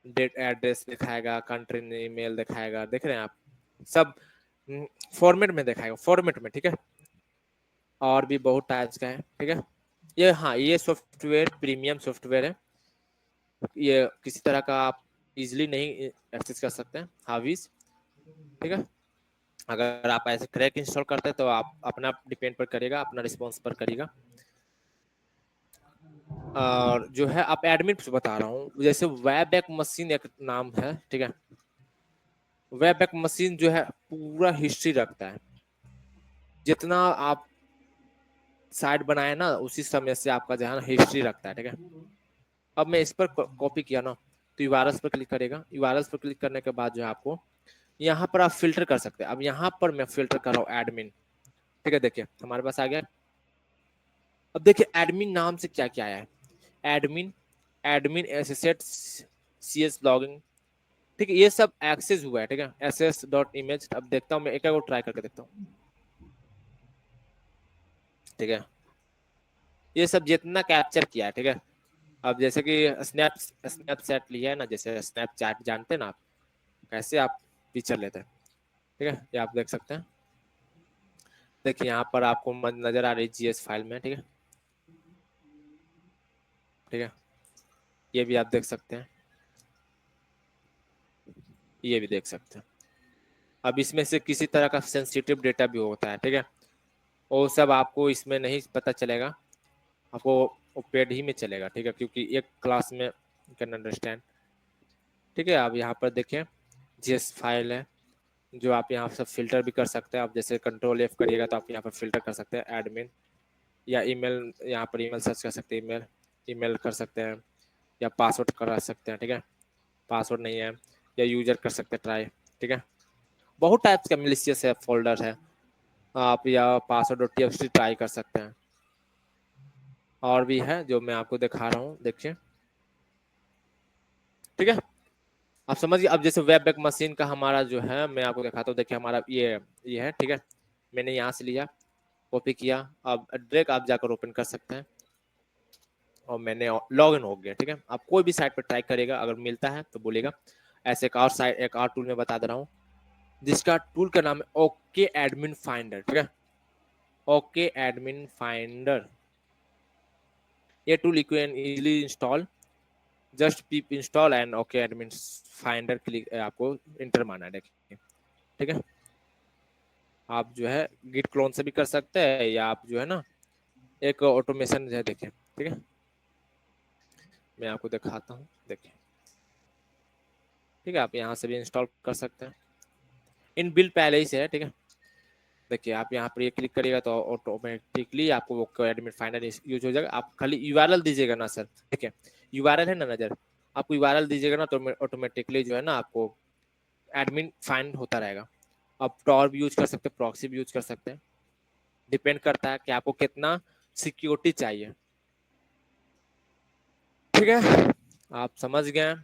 डेट एड्रेस दिखाएगा, कंट्री ईमेल दिखाएगा, देख रहे हैं आप, सब फॉर्मेट में दिखाएगा, फॉर्मेट में, ठीक है। और भी बहुत टाइप्स का है, ठीक है। ये हाँ, ये सॉफ्टवेयर प्रीमियम सॉफ्टवेयर है, ये किसी तरह का आप इजिली नहीं एक्सेस कर सकते हैं, हाविज, ठीक है। अगर आप ऐसे क्रैक इंस्टॉल करते हैं तो आप अपना डिपेंड पर करिएगा, अपना रिस्पॉन्स पर करिएगा। और जो है आप एडमिन से बता रहा हूँ, जैसे वेबएक मशीन एक नाम है, ठीक है। वेबएक मशीन जो है पूरा हिस्ट्री रखता है, जितना आप साइट बनाए ना उसी समय से आपका जो है ना हिस्ट्री रखता है, ठीक है। अब मैं इस पर कॉपी किया ना, तो यूआरएल पर क्लिक करेगा, यूआरएल पर क्लिक करने के बाद जो है आपको यहाँ पर आप फिल्टर कर सकते हैं। अब यहाँ पर मैं फिल्टर कर रहा हूँ एडमिन, ठीक है, देखिए हमारे पास आ गया। अब देखिए एडमिन नाम से क्या क्या आया है, admin, admin associate, CS logging, ठीक है, ये सब एक्सेस हुआ है, ठीक है, ss.image। अब देखता हूँ मैं एक ट्राई करके देखता हूँ, ठीक है, ये सब जितना कैप्चर किया है, ठीक है। अब जैसे कि स्नैपचैट लिया है ना, जैसे स्नैपचैट जानते हैं ना आप, कैसे आप पिक्चर लेते हैं, ठीक है, ये आप देख सकते हैं। देखिए यहाँ पर आपको नजर आ रही जीएस फाइल में, ठीक है, ठीक है, ये भी आप देख सकते हैं, ये भी देख सकते हैं। अब इसमें से किसी तरह का सेंसिटिव डेटा भी होता है, ठीक है, वो सब आपको इसमें नहीं पता चलेगा, आपको वो पेड ही में चलेगा, ठीक है, क्योंकि एक क्लास में कैन अंडरस्टैंड, ठीक है। आप यहाँ पर देखें जीएस फाइल है, जो आप यहाँ सब फिल्टर भी कर सकते हैं। आप जैसे कंट्रोल F करिएगा तो आप यहाँ पर फिल्टर कर सकते हैं एडमिन, या ईमेल, यहाँ पर ईमेल सर्च कर सकते हैं, ईमेल ईमेल कर सकते हैं, या पासवर्ड करा सकते हैं, ठीक है, पासवर्ड नहीं है, या यूजर कर सकते हैं ट्राई, ठीक है। बहुत टाइप्स का मिलिशियस है फोल्डर है, आप या पासवर्ड और txt ट्राई कर सकते हैं। और भी है जो मैं आपको दिखा रहा हूँ, देखिए, ठीक है, आप समझिए। अब जैसे वेब बैक मशीन का हमारा जो है मैं आपको दिखाता हूँ, देखिए हमारा ये है, ठीक है, मैंने यहाँ से लिया, कॉपी किया, अब डायरेक्ट आप जाकर ओपन कर सकते हैं, और मैंने लॉग इन हो गया, ठीक है। आप कोई भी साइट पर ट्राई करेगा, अगर मिलता है तो बोलेगा। ऐसे एक और साइट, एक और टूल में बता दे रहा हूँ, जिसका टूल का नाम है ओके एडमिन फाइंडर, ठीक है, ओके एडमिन फाइंडर। ये tool you can easily install, just pip install and okay admin finder click, आपको इंटर मारना है, देखिए, ठीक है। आप जो है गिट क्लोन से भी कर सकते हैं, या आप जो है ना एक ऑटोमेशन है, देखिए, ठीक है, मैं आपको दिखाता हूँ, देखिए, ठीक है, आप यहाँ से भी इंस्टॉल कर सकते हैं, इन बिल्ड पहले ही से है, ठीक है। देखिए आप यहाँ पर ये क्लिक करिएगा तो ऑटोमेटिकली आपको वो एडमिन फाइंडर यूज हो जाएगा। आप खाली यूआरएल दीजिएगा ना सर, ठीक है, यूआरएल है ना नजर, आपको यूआरएल दीजिएगा ना तो ऑटोमेटिकली जो है ना आपको एडमिन फाइंड होता रहेगा। आप टॉर भी यूज कर सकते हैं, प्रॉक्सी भी यूज कर सकते हैं, डिपेंड करता है कि आपको कितना सिक्योरिटी चाहिए, ठीक है। आप समझ गए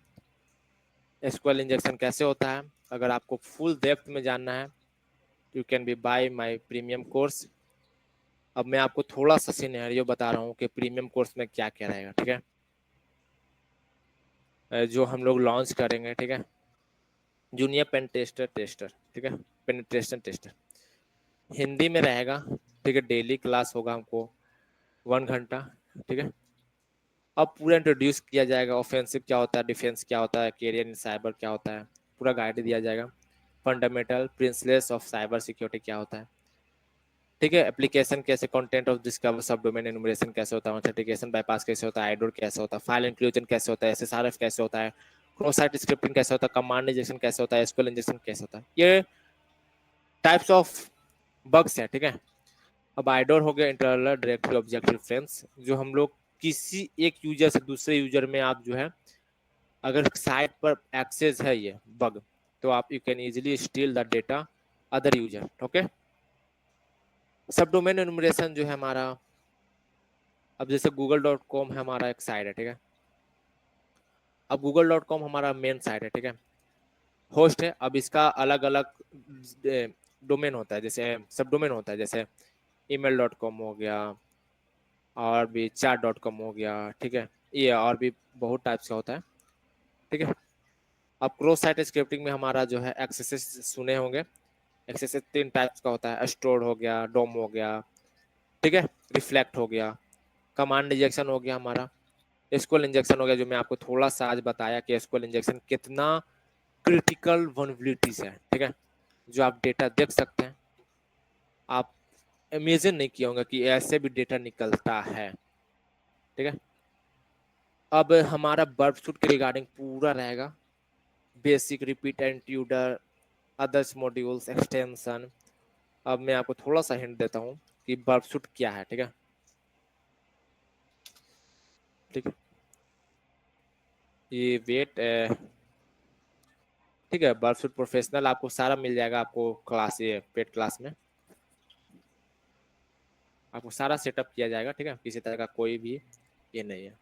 एसक्यूएल इंजेक्शन कैसे होता है। अगर आपको फुल डेप्थ में जानना है, you can be buy my premium course. अब मैं आपको थोड़ा सा सिनेरियो बता रहा हूँ कि प्रीमियम कोर्स में क्या क्या रहेगा, ठीक है, जो हम लोग लॉन्च करेंगे, ठीक है, जूनियर पेन टेस्टर टेस्टर, ठीक है, पेनिट्रेशन टेस्टर, हिंदी में रहेगा, ठीक है, डेली क्लास होगा हमको 1 घंटा, ठीक है। अब पूरा इंट्रोड्यूस किया जाएगा, ऑफेंसिव क्या होता है, डिफेंस क्या होता है, कैरियर इन साइबर क्या होता है, पूरा गाइड दिया जाएगा। Fundamental principles of cyber security क्या होता है, ठीक है, एप्लीकेशन कैसे, कंटेंट ऑफ डिस्कवर, सब डोमेन एनुमरेशन कैसे होता है, ऑथेंटिकेशन बाईपास कैसे होता है, आइडोर कैसे होता है, फाइल इंक्लूजन कैसे होता है, एसएसआरएफ कैसे होता है, क्रॉस साइट स्क्रिप्टिंग कैसे होता है, कमांड इंजेक्शन कैसे होता है, एसक्यूएल इंजेक्शन कैसे होता है। ये टाइप्स ऑफ बग्स है, ठीक है। अब आइडोर हो गया इंटरनल डायरेक्टरी ऑब्जेक्ट रेफरेंस, जो हम लोग किसी एक यूजर से दूसरे यूजर में आप जो है अगर साइट पर एक्सेस है ये बग, तो आप you can easily steel the data other user, okay. सब डोमेन एनुमरेशन जो है हमारा, अब जैसे google.com है हमारा एक साइट है, ठीक है। अब google.com हमारा मेन साइट है, ठीक है, होस्ट है। अब इसका अलग अलग डोमेन होता है, जैसे सब डोमेन होता है, जैसे email.com हो गया, और भी chat.com हो गया, ठीक है। ये और भी बहुत टाइप्स का होता है, ठीक है। अब क्रॉस साइट स्क्रिप्टिंग में हमारा जो है एक्सेसेस सुने होंगे। एक्सेसेस 3 टाइप्स का होता है, स्टोर हो गया, डोम हो गया, ठीक है, रिफ्लेक्ट हो गया, कमांड इंजेक्शन हो गया हमारा, एसक्यूएल इंजेक्शन हो गया, जो मैं आपको थोड़ा सा आज बताया कि एसक्यूएल इंजेक्शन कितना क्रिटिकल वनबिलिटीज है, ठीक है, जो आप डेटा देख सकते हैं। आप इमेजिन नहीं किया होगा कि ऐसे भी डेटा निकलता है, ठीक है। अब हमारा बर्ब सूट के रिगार्डिंग पूरा रहेगा, basic, repeat, intruder, others modules, extension. अब मैं आपको थोड़ा सा हिंट देता हूँ कि बर्ब सूट क्या है, ठीक है, ठीक है। ये वेट, ठीक है, बर्ब सूट प्रोफेशनल आपको सारा मिल जाएगा, आपको क्लास, ये पेड क्लास में आपको सारा सेटअप किया जाएगा, ठीक है, किसी तरह का कोई भी ये नहीं है।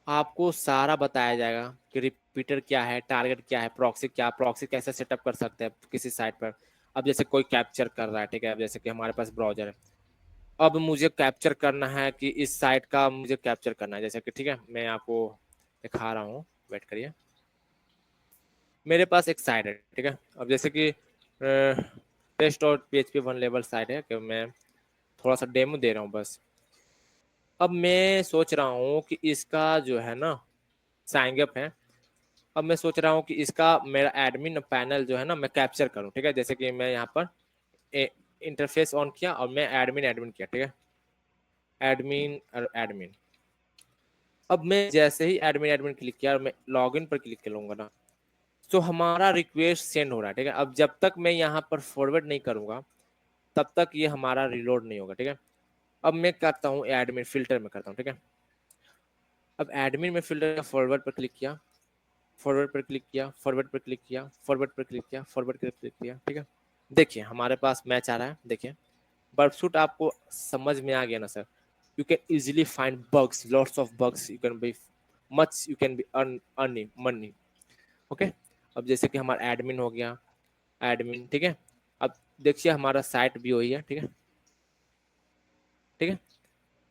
आपको सारा बताया जाएगा कि रिपीटर क्या है, टारगेट क्या है, प्रॉक्सी क्या, प्रॉक्सी कैसे सेटअप कर सकते हैं किसी साइट पर। अब जैसे कोई कैप्चर कर रहा है, ठीक है, अब जैसे कि हमारे पास ब्राउजर है, अब मुझे कैप्चर करना है कि इस साइट का मुझे कैप्चर करना है, जैसे कि, ठीक है, मैं आपको दिखा रहा हूँ, वेट करिए। मेरे पास एक साइट है, ठीक है, अब जैसे कि टेस्ट और PHP 1 लेवल साइट है, कि मैं थोड़ा सा डेमो दे रहा हूँ बस। अब मैं सोच रहा हूँ कि इसका जो है ना साइन अप है, अब मैं सोच रहा हूँ कि इसका मेरा एडमिन पैनल जो है ना मैं कैप्चर करूँ, ठीक है, जैसे कि मैं यहाँ पर इंटरफेस ऑन किया और मैं एडमिन एडमिन किया, ठीक है, एडमिन और एडमिन। अब मैं जैसे ही एडमिन एडमिन क्लिक किया और मैं लॉगिन पर क्लिक करूंगा ना, तो हमारा रिक्वेस्ट सेंड हो रहा है, ठीक है। अब जब तक मैं यहाँ पर फॉरवर्ड नहीं करूंगा तब तक ये हमारा रिलोड नहीं होगा, ठीक है। अब मैं करता हूँ एडमिन फिल्टर में करता हूँ, ठीक है। अब एडमिन में फिल्टर फॉरवर्ड पर क्लिक किया, फॉरवर्ड पर क्लिक किया, फॉरवर्ड पर क्लिक किया, फॉरवर्ड पर क्लिक किया, फॉरवर्ड पर क्लिक किया, ठीक है। देखिए हमारे पास मैच आ रहा है, देखिए बर्बसूट आपको समझ में आ गया ना sir. You can easily find bugs, lots of bugs, you can be much, you can be earning money, okay. अब जैसे कि हमारा एडमिन हो गया, एडमिन, ठीक है। अब देखिए हमारा साइट भी वही है, ठीक है, ठीक है।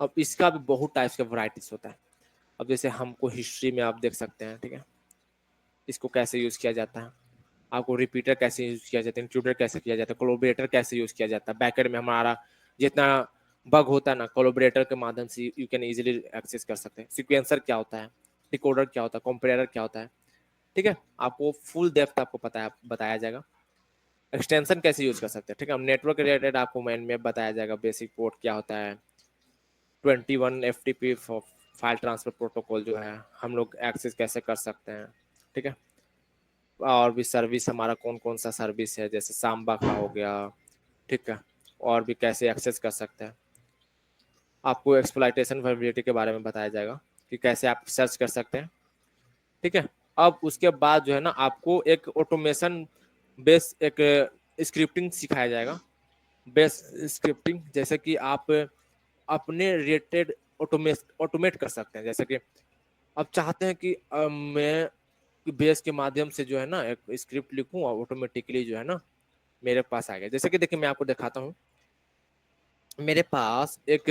अब इसका भी बहुत टाइप्स का वैरायटीज होता है। अब जैसे हमको हिस्ट्री में आप देख सकते हैं, ठीक है, इसको कैसे यूज किया जाता है, आपको रिपीटर कैसे यूज किया जाता है, इंट्रूडर कैसे किया जाता है, कोलैबोरेटर कैसे यूज किया जाता है, बैकएंड में हमारा जितना बग होता है ना, कोलैबोरेटर के माध्यम से यू कैन इजीली एक्सेस कर सकते हैं। सीक्वेंसर क्या होता है, डिकोडर क्या होता है, कंपेरेटर क्या होता है, ठीक है, आपको फुल डेप्थ आपको बताया जाएगा। एक्सटेंशन कैसे यूज कर सकते हैं, ठीक है, नेटवर्क रिलेटेड आपको मेन में बताया जाएगा, बेसिक पोर्ट क्या होता है, 21 FTP फाइल ट्रांसफर प्रोटोकॉल जो है हम लोग एक्सेस कैसे कर सकते हैं, ठीक है। और भी सर्विस हमारा कौन कौन सा सर्विस है, जैसे सांबा का हो गया, ठीक है, और भी कैसे एक्सेस कर सकते हैं। आपको एक्सप्लॉइटेशन वर्बिलिटी के बारे में बताया जाएगा कि कैसे आप सर्च कर सकते हैं, ठीक है। अब उसके बाद जो है ना आपको एक ऑटोमेशन बेस एक स्क्रिप्टिंग सिखाया जाएगा, बेस स्क्रिप्टिंग, जैसे कि आप अपने रिलेटेड ऑटोमेट कर सकते हैं। जैसे कि आप चाहते हैं कि मैं बेस के माध्यम से जो है ना एक स्क्रिप्ट लिखूं और ऑटोमेटिकली जो है ना मेरे पास आ गया। जैसे कि देखिए मैं आपको दिखाता हूँ, मेरे पास एक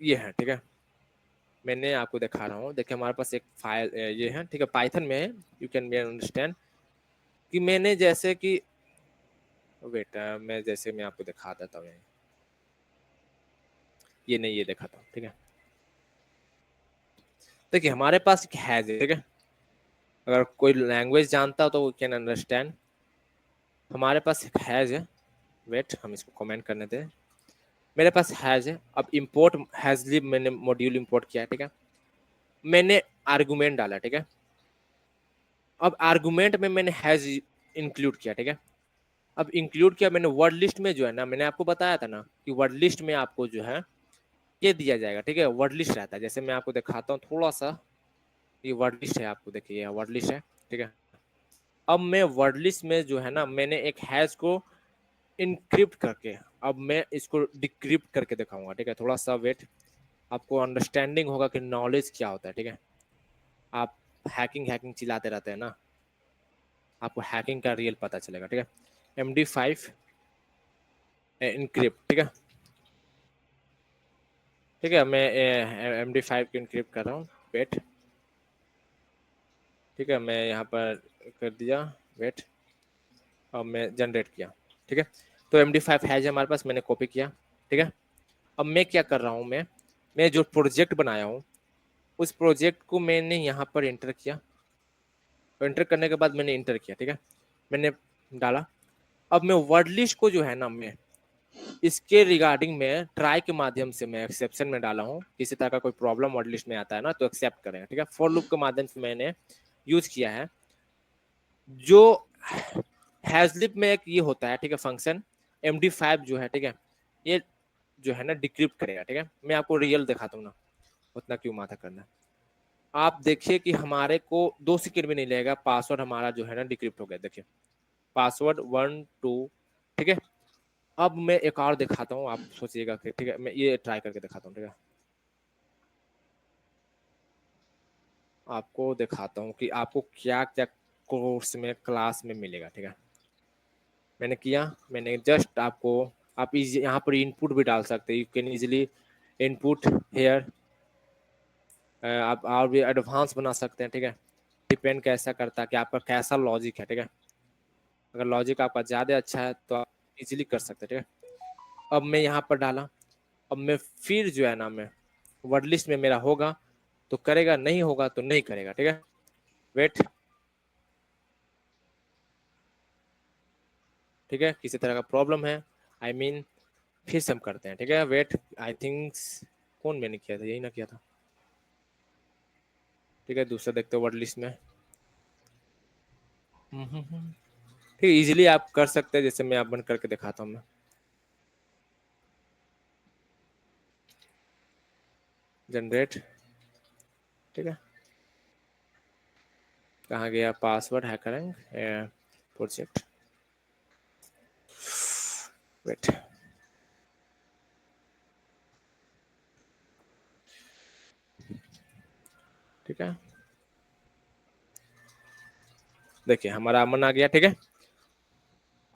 ये है, ठीक है, मैंने आपको दिखा रहा हूँ, देखिए हमारे पास एक फाइल ये है, ठीक है, पाइथन में है, यू कैन बी अंडरस्टैंड कि मैंने जैसे कि वेट मैं आपको दिखा देता हूँ, ये नहीं, ये दिखाता हूँ, ठीक है। देखिए हमारे पास एक हैज है, ठीक है, अगर कोई लैंग्वेज जानता हो तो वो कैन अंडरस्टैंड। हमारे पास एक हैज है, वेट हम इसको कमेंट करने दें, मेरे पास हैज है। अब इंपोर्ट हैजलिब मैंने मॉड्यूल इंपोर्ट किया है, ठीक है, मैंने आर्गुमेंट डाला, ठीक है। अब आर्गुमेंट में मैंने हैज इंक्लूड किया, ठीक है। अब इंक्लूड किया मैंने वर्ड लिस्ट में, जो है ना मैंने आपको बताया था ना कि वर्ड लिस्ट में आपको जो है ये दिया जाएगा, ठीक है। वर्ड लिस्ट रहता है, जैसे मैं आपको दिखाता हूँ थोड़ा सा, ये वर्ड लिस्ट है, आपको देखिए ये वर्ड लिस्ट है, ठीक है। अब मैं वर्ड लिस्ट में जो है ना मैंने एक हैश को इनक्रिप्ट करके अब मैं इसको डिक्रिप्ट करके दिखाऊंगा, ठीक है। थोड़ा सा वेट, आपको अंडरस्टैंडिंग होगा कि नॉलेज क्या होता है, ठीक है। आप हैकिंग हैकिंग चिल्लाते रहते हैं ना, आपको हैकिंग का रियल पता चलेगा, ठीक है। MD5 इनक्रिप्ट, ठीक है, ठीक है। मैं MD5 को इनक्रिप्ट कर रहा हूँ, वेट, ठीक है। मैं यहाँ पर कर दिया, वेट, और मैं जनरेट किया, ठीक है। तो MD5 है हमारे पास, मैंने कॉपी किया, ठीक है। अब मैं क्या कर रहा हूँ, मैं जो प्रोजेक्ट बनाया हूँ उस प्रोजेक्ट को मैंने यहाँ पर एंटर किया, एंटर करने के बाद मैंने इंटर किया, ठीक है, मैंने डाला। अब मैं वर्ड लिस्ट को जो है ना मैं इसके रिगार्डिंग में ट्राई के माध्यम से मैं एक्सेप्शन में डाला हूँ, किसी तरह का कोई प्रॉब्लम वर्ड लिस्ट में आता है ना तो एक्सेप्ट करें, ठीक है। फॉर लूप के माध्यम से मैंने यूज किया है, जो हैजलिप में एक ये होता है, ठीक है, फंक्शन MD5 जो है, ठीक है, ये जो है ना डिक्रिप्ट करेगा, ठीक है। मैं आपको रियल दिखाता हूँ ना, उतना क्यों माथा करना। आप देखिए कि हमारे को 2 सेकंड भी नहीं लगेगा, पासवर्ड हमारा जो है ना डिक्रिप्ट हो गया, देखिए पासवर्ड 1 2, ठीक है। अब मैं एक और दिखाता हूँ, आप सोचिएगा कि ठीक है, मैं ये ट्राई करके दिखाता हूँ, ठीक है। आपको दिखाता हूँ कि आपको क्या क्या कोर्स में क्लास में मिलेगा, ठीक है। मैंने किया, मैंने जस्ट आपको, आप यहाँ पर इनपुट भी डाल सकते हैं, you can easily input here, आप और भी एडवांस बना सकते हैं, ठीक है। डिपेंड कैसा करता है कि आपका कैसा लॉजिक है, ठीक है। अगर लॉजिक आपका ज़्यादा अच्छा है तो आप इजीली कर सकते हैं, ठीक है। अब मैं यहाँ पर डाला, अब मैं फिर जो है ना मैं वर्ड लिस्ट में मेरा होगा तो करेगा, नहीं होगा तो नहीं करेगा, ठीक है। वेट, ठीक है, किसी तरह का प्रॉब्लम है, आई मीन फिर से हम करते हैं, ठीक है। वेट, आई थिंक कौन मैंने किया था, यही ना किया था, ठीक है। दूसरा देखते हो वर्ड लिस्ट में, ठीक है, इजीली आप कर सकते हैं, जैसे मैं आप बंद करके दिखाता हूँ मैं, जनरेट, ठीक है। कहाँ गया पासवर्ड, हैकरिंग प्रोजेक्ट, वेट, ठीक है। देखिए हमारा अमन आ गया, ठीक है।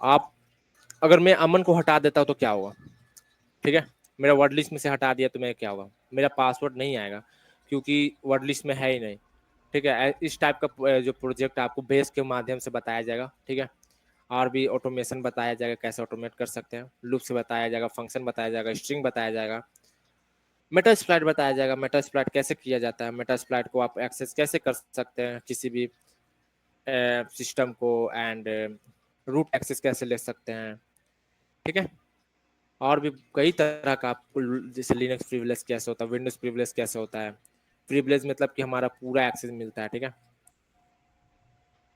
आप अगर मैं अमन को हटा देता हूँ तो क्या होगा, ठीक है। मेरा वर्ड लिस्ट में से हटा दिया तो मैं क्या होगा, मेरा पासवर्ड नहीं आएगा क्योंकि वर्ड लिस्ट में है ही नहीं, ठीक है। इस टाइप का जो प्रोजेक्ट आपको बेस के माध्यम से बताया जाएगा, ठीक है। और भी ऑटोमेशन बताया जाएगा, कैसे ऑटोमेट कर सकते हैं, लूप से बताया जाएगा, फंक्शन बताया जाएगा, स्ट्रिंग बताया जाएगा, मेटा स्प्लाइट बताया जाएगा, मेटा स्प्लाइट कैसे किया जाता है, मेटा स्प्लाइट को आप एक्सेस कैसे कर सकते हैं किसी भी सिस्टम को, एंड रूट एक्सेस कैसे ले सकते हैं, ठीक है। और भी कई तरह का आपको, जैसे लिनक्स प्रिविलेज कैसे होता है, विंडोज प्रिविलेज कैसे होता है, प्रिविलेज मतलब कि हमारा पूरा एक्सेस मिलता है, ठीक है।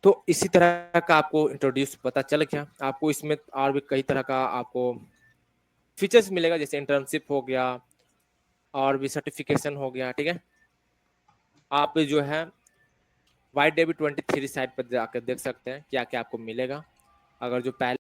तो इसी तरह का आपको इंट्रोड्यूस पता चल गया, आपको इसमें और भी कई तरह का आपको फीचर्स मिलेगा, जैसे इंटर्नशिप हो गया और भी सर्टिफिकेशन हो गया, ठीक है। आप जो है YW23 साइट पर जाकर देख सकते हैं क्या क्या आपको मिलेगा, अगर जो पहले